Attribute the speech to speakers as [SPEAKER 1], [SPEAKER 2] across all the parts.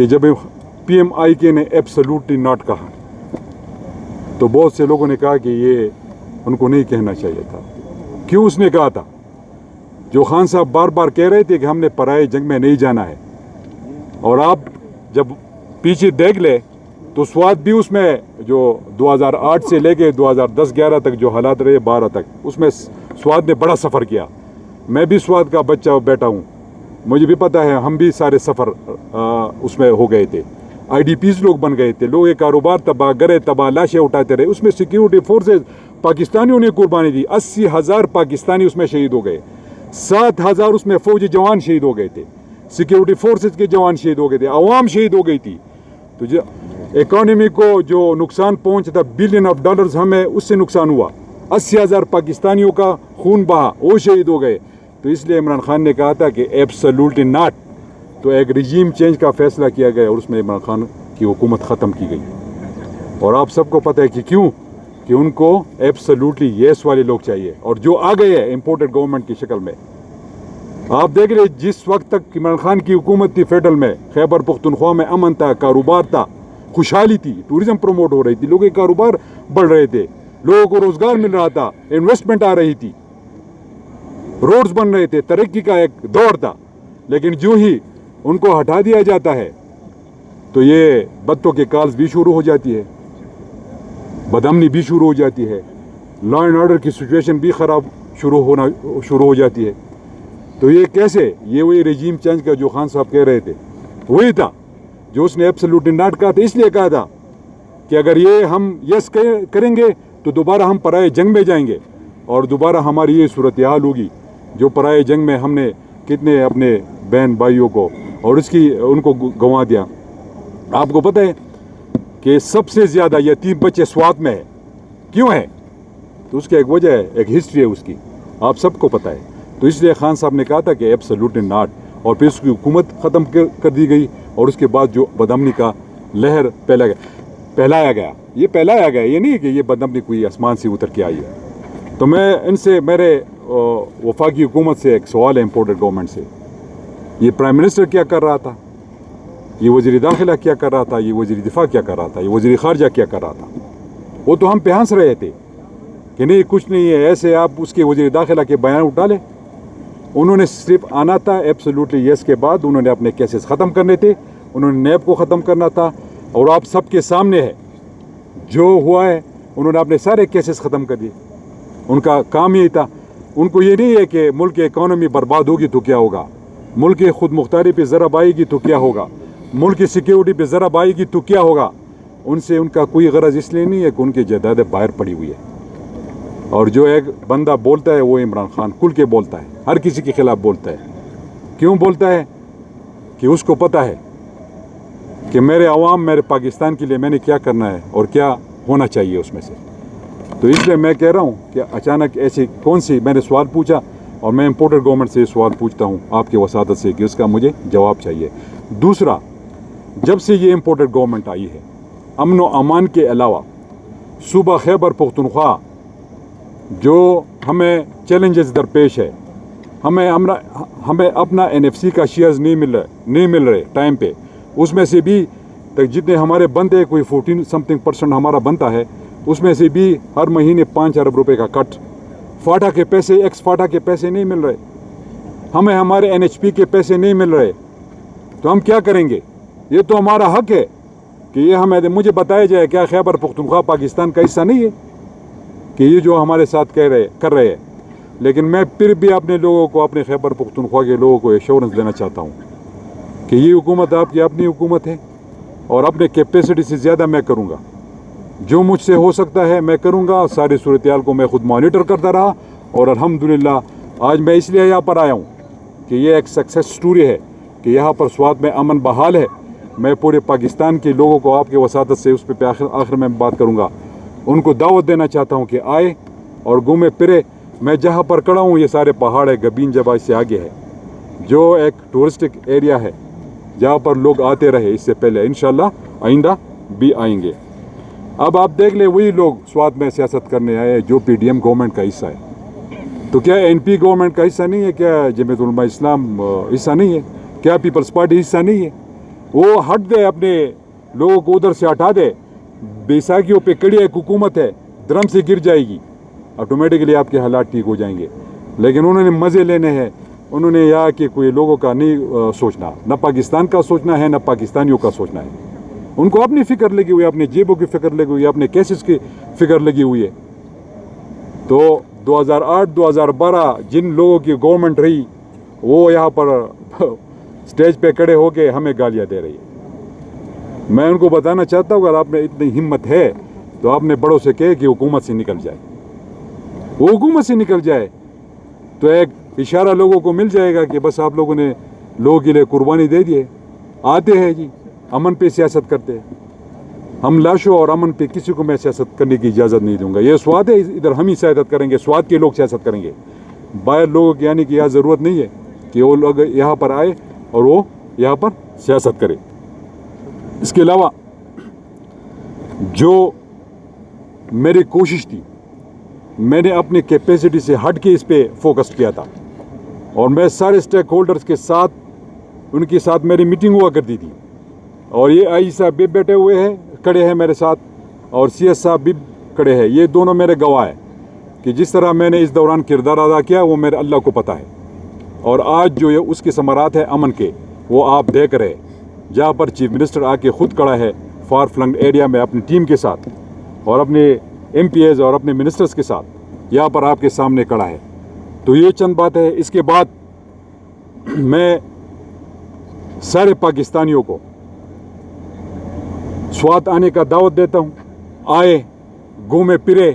[SPEAKER 1] کہ جب PMIK نے ایبسلیوٹلی ناٹ کہا تو بہت سے لوگوں نے کہا کہ یہ ان کو نہیں کہنا چاہیے تھا. کیوں اس نے کہا تھا؟ جو خان صاحب بار بار کہہ رہے تھے کہ ہم نے پرائے جنگ میں نہیں جانا ہے، اور آپ جب پیچھے دیکھ لے تو سوات بھی اس میں جو 2008 سے لے کے 2010-11 تک جو حالات رہے 12 تک، اس میں سوات نے بڑا سفر کیا. میں بھی سوات کا بچہ بیٹا ہوں، مجھے بھی پتہ ہے ہم بھی سارے سفر اس میں ہو گئے تھے. IDPs لوگ بن گئے تھے، لوگ یہ کاروبار تباہ، گھرے تباہ، لاشیں اٹھاتے رہے. اس میں سیکیورٹی فورسز پاکستانیوں نے قربانی دی. 80,000 پاکستانی اس میں شہید ہو گئے، 7,000 اس میں فوجی جوان شہید ہو گئے تھے، سیکیورٹی فورسز کے جوان شہید ہو گئے تھے، عوام شہید ہو گئی تھی. تو جو اکانومی کو جو نقصان پہنچا تھا $بلین ہمیں اس سے نقصان ہوا. 80,000 پاکستانیوں کا خون بہا، وہ شہید ہو گئے. تو اس لیے عمران خان نے کہا تھا کہ ایبسلیوٹلی ناٹ. تو ایک رجیم چینج کا فیصلہ کیا گیا اور اس میں عمران خان کی حکومت ختم کی گئی. اور آپ سب کو پتہ ہے کہ کیوں؟ کہ ان کو ایبسلیوٹلی یس والے لوگ چاہیے، اور جو آ گئے ہیں امپورٹڈ گورنمنٹ کی شکل میں. آپ دیکھ رہے جس وقت تک عمران خان کی حکومت تھی فیڈرل میں، خیبر پختونخوا میں امن تھا، کاروبار تھا، خوشحالی تھی، ٹوریزم پروموٹ ہو رہی تھی، لوگوں کے کاروبار بڑھ رہے تھے، لوگوں کو روزگار مل رہا تھا، انویسٹمنٹ آ رہی تھی، روڈز بن رہے تھے، ترقی کا ایک دور تھا. لیکن جو ہی ان کو ہٹا دیا جاتا ہے تو یہ بدتوں کے کالز بھی شروع ہو جاتی ہے، بدامنی بھی شروع ہو جاتی ہے، لا اینڈ آرڈر کی سچویشن بھی خراب شروع ہو جاتی ہے. تو یہ کیسے؟ یہ وہی رجیم چینج کا جو خان صاحب کہہ رہے تھے وہی تھا جو اس نے ایبسلیوٹلی ناٹ کہا تھا. اس لیے کہا تھا کہ اگر یہ ہم یس کریں گے تو دوبارہ ہم پرائے جنگ میں جائیں گے، اور دوبارہ ہماری یہ صورتحال ہوگی جو پرائے جنگ میں ہم نے کتنے اپنے بہن بھائیوں کو اور ان کو گنوا دیا. آپ کو پتہ ہے کہ سب سے زیادہ یتیم بچے سوات میں ہے. کیوں ہے؟ تو اس کی ایک وجہ ہے، ایک ہسٹری ہے اس کی، آپ سب کو پتہ ہے. تو اس لیے خان صاحب نے کہا تھا کہ ایبسلیوٹلی ناٹ، اور پھر اس کی حکومت ختم کر دی گئی. اور اس کے بعد جو بدامنی کا لہر پھیلایا گیا، یہ پھیلایا گیا، یہ نہیں کہ یہ بدامنی کوئی آسمان سے اتر کے آئی ہے. تو میں ان سے، میرے وفاقی حکومت سے ایک سوال ہے امپورٹڈ گورنمنٹ سے. یہ پرائم منسٹر کیا کر رہا تھا؟ یہ وزیر داخلہ کیا کر رہا تھا؟ یہ وزیر دفاع کیا کر رہا تھا؟ یہ وزیر خارجہ کیا کر رہا تھا؟ وہ تو ہم پہ ہنس رہے تھے کہ نہیں کچھ نہیں ہے ایسے. آپ اس کے وزیر داخلہ کے بیان اٹھا لیں. انہوں نے صرف آنا تھا ایبسلیوٹلی یس کے بعد انہوں نے اپنے کیسز ختم کرنے تھے، انہوں نے نیب کو ختم کرنا تھا. اور آپ سب کے سامنے ہے جو ہوا ہے، انہوں نے اپنے سارے کیسز ختم کر دیے. ان کا کام یہی تھا. ان کو یہ نہیں ہے کہ ملک کی اکانومی برباد ہوگی تو کیا ہوگا، ملک کی خود مختاری پہ ضرب آئے گی تو کیا ہوگا، ملک کی سیکیورٹی پہ ضرب آئے گی تو کیا ہوگا. ان سے ان کا کوئی غرض اس لیے نہیں ہے کہ ان کی جائیدادیں باہر پڑی ہوئی ہے. اور جو ایک بندہ بولتا ہے وہ عمران خان کھل کے بولتا ہے، ہر کسی کے خلاف بولتا ہے. کیوں بولتا ہے؟ کہ اس کو پتہ ہے کہ میرے عوام، میرے پاکستان کے لیے میں نے کیا کرنا ہے اور کیا ہونا چاہیے اس میں سے. تو اس لیے میں کہہ رہا ہوں کہ اچانک ایسی کون سی، میں نے سوال پوچھا اور میں امپورٹڈ گورنمنٹ سے سوال پوچھتا ہوں آپ کے وساطت سے کہ اس کا مجھے جواب چاہیے. دوسرا، جب سے یہ امپورٹڈ گورنمنٹ آئی ہے، امن و امان کے علاوہ صوبہ خیبر پختونخوا جو ہمیں چیلنجز درپیش ہے، ہمیں اپنا NFC کا شیئرز نہیں مل رہے ٹائم پہ. اس میں سے بھی جتنے ہمارے بنتے، کوئی 14% ہمارا بنتا ہے، اس میں سے بھی ہر مہینے 5 ارب روپے کا کٹ. فاٹا کے پیسے، ایکس فاٹا کے پیسے نہیں مل رہے، ہمیں ہمارے NHP کے پیسے نہیں مل رہے. تو ہم کیا کریں گے؟ یہ تو ہمارا حق ہے کہ یہ مجھے بتایا جائے کیا خیبر پختونخوا پاکستان کا حصہ نہیں ہے کہ یہ جو ہمارے ساتھ کر رہے ہیں. لیکن میں پھر بھی اپنے لوگوں کو، اپنے خیبر پختونخوا کے لوگوں کو ایشورنس دینا چاہتا ہوں کہ یہ حکومت آپ کی اپنی حکومت ہے، اور اپنے کیپیسٹی سے زیادہ میں کروں گا. جو مجھ سے ہو سکتا ہے میں کروں گا. ساری صورتحال کو میں خود مانیٹر کرتا رہا، اور الحمدللہ آج میں اس لیے یہاں پر آیا ہوں کہ یہ ایک سکسیس سٹوری ہے کہ یہاں پر سوات میں امن بحال ہے. میں پورے پاکستان کے لوگوں کو آپ کے وساطت سے اس پہ آخر میں بات کروں گا، ان کو دعوت دینا چاہتا ہوں کہ آئے اور گھومے پھرے. میں جہاں پر کھڑا ہوں یہ سارے پہاڑ ہے، گبین جبا اس سے آگے ہے، جو ایک ٹورسٹک ایریا ہے جہاں پر لوگ آتے رہے اس سے پہلے، انشاءاللہ آئندہ بھی آئیں گے. اب آپ دیکھ لیں وہی لوگ سوات میں سیاست کرنے آئے جو PDM گورنمنٹ کا حصہ ہے. تو کیا NP گورنمنٹ کا حصہ نہیں ہے؟ کیا جمعیت علماء اسلام حصہ نہیں ہے؟ کیا پیپلز پارٹی حصہ نہیں ہے؟ وہ ہٹ دے, اپنے لوگوں کو ادھر سے ہٹا دے. بیساکھیوں پہ کڑی ایک حکومت ہے, درم سے گر جائے گی, آٹومیٹکلی آپ کے حالات ٹھیک ہو جائیں گے. لیکن انہوں نے مزے لینے ہیں, انہوں نے یہاں کہ کوئی لوگوں کا نہیں سوچنا, نہ پاکستان کا سوچنا ہے نہ پاکستانیوں کا سوچنا ہے. ان کو اپنی فکر لگی ہوئی ہے, اپنے جیبوں کی فکر لگی ہوئی ہے, اپنے کیسز کی فکر لگی ہوئی ہے. تو 2008-2012 جن لوگوں کی گورنمنٹ رہی وہ یہاں پر اسٹیج پہ کھڑے ہو کے ہمیں گالیاں دے رہی ہے. میں ان کو بتانا چاہتا ہوں, اگر آپ میں اتنی ہمت ہے تو آپ نے بڑوں سے کہے کہ حکومت سے نکل جائے. وہ حکومت سے نکل جائے تو ایک اشارہ لوگوں کو مل جائے گا کہ بس آپ لوگوں نے لوگوں کے لیے قربانی دے دی ہے. آتے ہیں جی, امن پہ سیاست کرتے ہیں. ہم لاشوں اور امن پہ کسی کو میں سیاست کرنے کی اجازت نہیں دوں گا. یہ سواد ہے, ادھر ہم ہی سیاست کریں گے, سواد کے لوگ سیاست کریں گے. باہر لوگوں کی یعنی کہ یہاں ضرورت نہیں ہے کہ وہ لوگ یہاں پر آئے اور وہ یہاں پر سیاست کرے. اس کے علاوہ جو میری کوشش تھی, میں نے اپنی کیپیسٹی سے ہٹ کے اس پہ فوکس کیا تھا, اور میں سارے اسٹیک ہولڈرز کے ساتھ, ان کے ساتھ میری میٹنگ ہوا کرتی تھی. اور یہ آئی صاحب بھی بیٹھے ہوئے ہیں, کھڑے ہیں میرے ساتھ, اور سی ایس صاحب بھی کھڑے ہیں. یہ دونوں میرے گواہ ہیں کہ جس طرح میں نے اس دوران کردار ادا کیا وہ میرے اللہ کو پتہ ہے. اور آج جو یہ اس کے ثمرات ہیں امن کے, وہ آپ دیکھ رہے ہیں. جہاں پر چیف منسٹر آ کے خود کھڑا ہے فار فلنگ ایریا میں اپنی ٹیم کے ساتھ, اور اپنے ایم پی ایز اور اپنے منسٹرز کے ساتھ یہاں پر آپ کے سامنے کھڑا ہے. تو یہ چند بات ہے. اس کے بعد میں سارے پاکستانیوں کو سوات آنے کا دعوت دیتا ہوں. آئے, گھومے پھرے,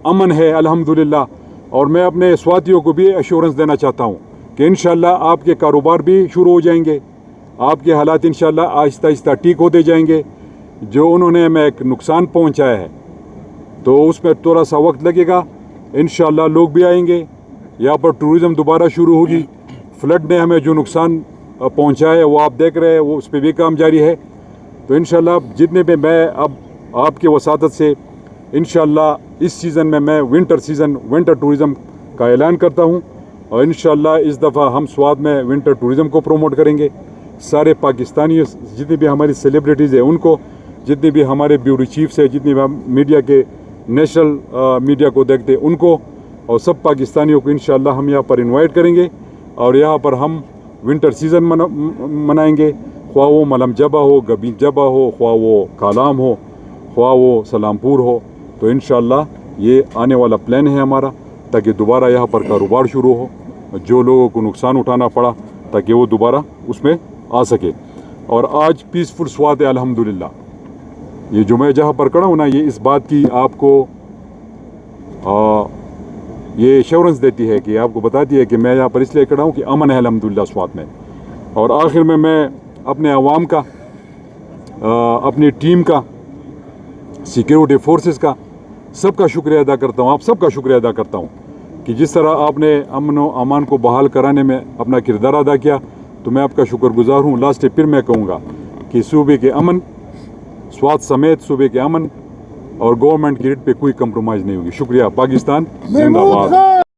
[SPEAKER 1] امن ہے الحمدللہ. اور میں اپنے سواتیوں کو بھی ایشورنس دینا چاہتا ہوں کہ انشاءاللہ آپ کے کاروبار بھی شروع ہو جائیں گے, آپ کے حالات انشاءاللہ آہستہ آہستہ ٹھیک ہوتے جائیں گے. جو انہوں نے ہمیں ایک نقصان پہنچایا ہے تو اس میں تھوڑا سا وقت لگے گا. انشاءاللہ لوگ بھی آئیں گے, یہاں پر ٹورزم دوبارہ شروع ہوگی. فلڈ نے ہمیں جو نقصان پہنچایا ہے وہ آپ دیکھ رہے ہیں, وہ اس پہ بھی کام جاری ہے. تو انشاءاللہ جتنے بھی میں اب آپ کے وساطت سے انشاءاللہ اس سیزن میں ونٹر ٹورزم کا اعلان کرتا ہوں. اور انشاءاللہ اس دفعہ ہم سوات میں ونٹر ٹورزم کو پروموٹ کریں گے. سارے پاکستانی جتنی بھی ہماری سیلیبریٹیز ہیں ان کو, جتنے بھی ہمارے بیورو چیفس ہیں, جتنے بھی ہم میڈیا کے نیشنل میڈیا کو دیکھتے ہیں ان کو, اور سب پاکستانیوں کو انشاءاللہ ہم یہاں پر انوائٹ کریں گے. اور یہاں پر ہم ونٹر سیزن منائیں گے, خواہ وہ ملم جبہ ہو, گبین جبہ ہو, خواہ وہ کالام ہو, خواہ وہ سلامپور ہو. تو انشاءاللہ یہ آنے والا پلان ہے ہمارا, تاکہ دوبارہ یہاں پر کاروبار شروع ہو. جو لوگوں کو نقصان اٹھانا پڑا تاکہ وہ دوبارہ اس میں آ سکے. اور آج پیسفل سوات ہے الحمدللہ. یہ جو میں جہاں پر کھڑا ہوں نا, یہ اس بات کی آپ کو یہ ایشورنس دیتی ہے کہ آپ کو بتاتی ہے کہ میں یہاں پر اس لیے کھڑا ہوں کہ امن ہے الحمدللہ سوات میں. اور آخر میں اپنے عوام کا, اپنی ٹیم کا, سیکیورٹی فورسز کا سب کا شکریہ ادا کرتا ہوں. آپ سب کا شکریہ ادا کرتا ہوں کہ جس طرح آپ نے امن و امان کو بحال کرانے میں اپنا کردار ادا کیا, تو میں آپ کا شکر گزار ہوں. لاسٹ پھر میں کہوں گا کہ صوبے کے امن, سوات سمیت صوبے کے امن اور گورنمنٹ کی ریٹ پہ کوئی کمپرومائز نہیں ہوگی. شکریہ. پاکستان زندہ باد.